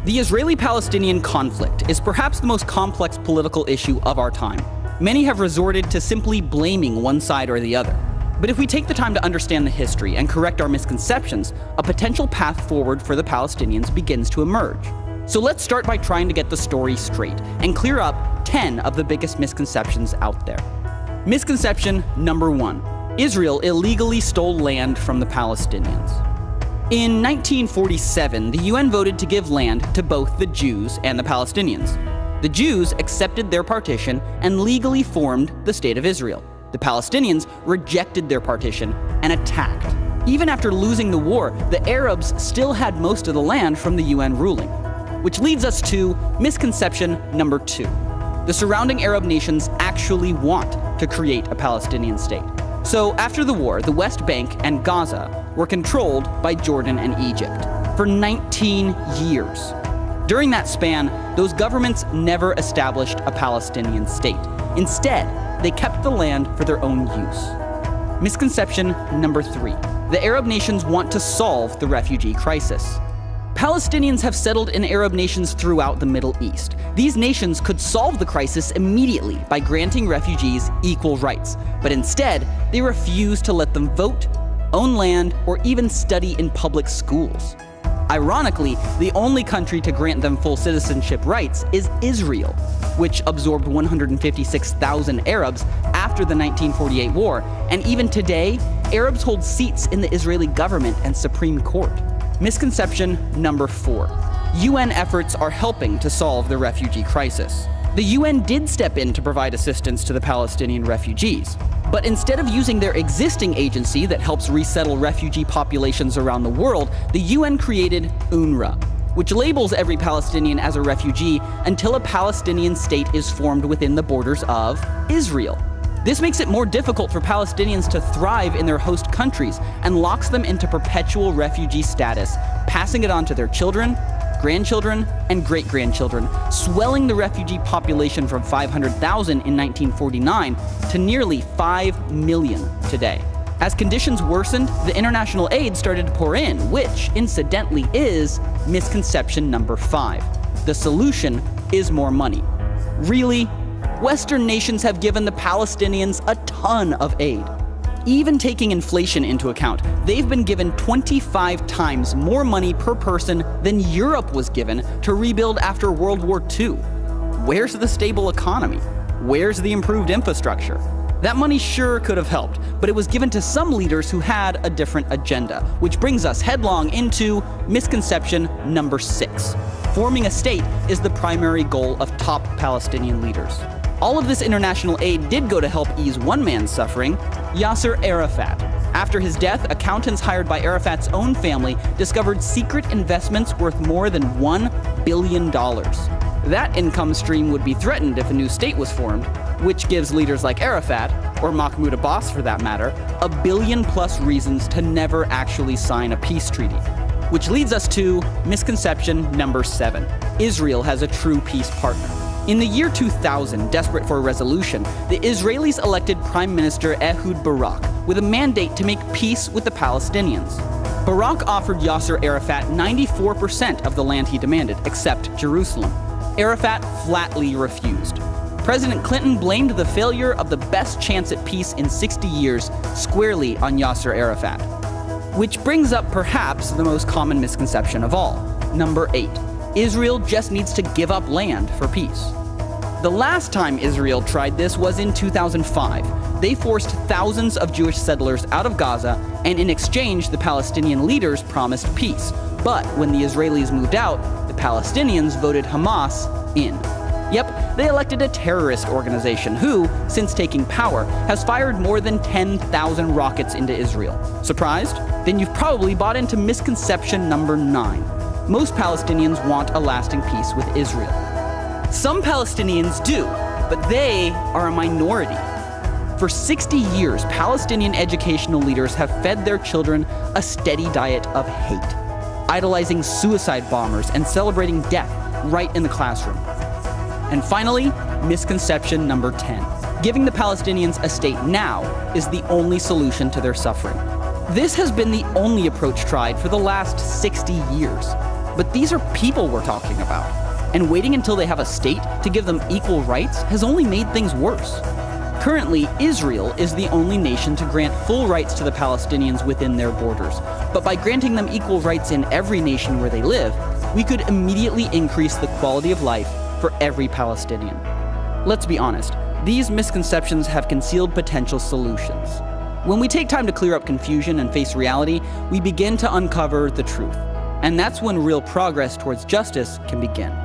The Israeli-Palestinian conflict is perhaps the most complex political issue of our time. Many have resorted to simply blaming one side or the other. But if we take the time to understand the history and correct our misconceptions, a potential path forward for the Palestinians begins to emerge. So let's start by trying to get the story straight and clear up 10 of the biggest misconceptions out there. Misconception number 1. Israel illegally stole land from the Palestinians. In 1947, the UN voted to give land to both the Jews and the Palestinians. The Jews accepted their partition and legally formed the State of Israel. The Palestinians rejected their partition and attacked. Even after losing the war, the Arabs still had most of the land from the UN ruling. Which leads us to misconception number 2. The surrounding Arab nations actually want to create a Palestinian state. So after the war, the West Bank and Gaza were controlled by Jordan and Egypt for 19 years. During that span, those governments never established a Palestinian state. Instead, they kept the land for their own use. Misconception number 3. The Arab nations want to solve the refugee crisis. Palestinians have settled in Arab nations throughout the Middle East. These nations could solve the crisis immediately by granting refugees equal rights, but instead, they refuse to let them vote, own land, or even study in public schools. Ironically, the only country to grant them full citizenship rights is Israel, which absorbed 156,000 Arabs after the 1948 war, and even today, Arabs hold seats in the Israeli government and Supreme Court. Misconception number 4. UN efforts are helping to solve the refugee crisis. The UN did step in to provide assistance to the Palestinian refugees, but instead of using their existing agency that helps resettle refugee populations around the world, the UN created UNRWA, which labels every Palestinian as a refugee until a Palestinian state is formed within the borders of Israel. This makes it more difficult for Palestinians to thrive in their host countries and locks them into perpetual refugee status, passing it on to their children, grandchildren, and great-grandchildren, swelling the refugee population from 500,000 in 1949 to nearly 5 million today. As conditions worsened, the international aid started to pour in, which, incidentally, is misconception number 5. The solution is more money. Really? Western nations have given the Palestinians a ton of aid. Even taking inflation into account, they've been given 25 times more money per person than Europe was given to rebuild after World War II. Where's the stable economy? Where's the improved infrastructure? That money sure could have helped, but it was given to some leaders who had a different agenda, which brings us headlong into misconception number 6. Forming a state is the primary goal of top Palestinian leaders. All of this international aid did go to help ease one man's suffering, Yasser Arafat. After his death, accountants hired by Arafat's own family discovered secret investments worth more than $1 billion. That income stream would be threatened if a new state was formed, which gives leaders like Arafat, or Mahmoud Abbas for that matter, a billion-plus reasons to never actually sign a peace treaty. Which leads us to misconception number 7. Israel has a true peace partner. In the year 2000, desperate for a resolution, the Israelis elected Prime Minister Ehud Barak with a mandate to make peace with the Palestinians. Barak offered Yasser Arafat 94% of the land he demanded, except Jerusalem. Arafat flatly refused. President Clinton blamed the failure of the best chance at peace in 60 years squarely on Yasser Arafat. Which brings up perhaps the most common misconception of all. Number 8. Israel just needs to give up land for peace. The last time Israel tried this was in 2005. They forced thousands of Jewish settlers out of Gaza, and in exchange, the Palestinian leaders promised peace. But when the Israelis moved out, the Palestinians voted Hamas in. Yep, they elected a terrorist organization who, since taking power, has fired more than 10,000 rockets into Israel. Surprised? Then you've probably bought into misconception number 9. Most Palestinians want a lasting peace with Israel. Some Palestinians do, but they are a minority. For 60 years, Palestinian educational leaders have fed their children a steady diet of hate, idolizing suicide bombers and celebrating death right in the classroom. And finally, misconception number 10. Giving the Palestinians a state now is the only solution to their suffering. This has been the only approach tried for the last 60 years. But these are people we're talking about, and waiting until they have a state to give them equal rights has only made things worse. Currently, Israel is the only nation to grant full rights to the Palestinians within their borders, but by granting them equal rights in every nation where they live, we could immediately increase the quality of life for every Palestinian. Let's be honest, these misconceptions have concealed potential solutions. When we take time to clear up confusion and face reality, we begin to uncover the truth. And that's when real progress towards justice can begin.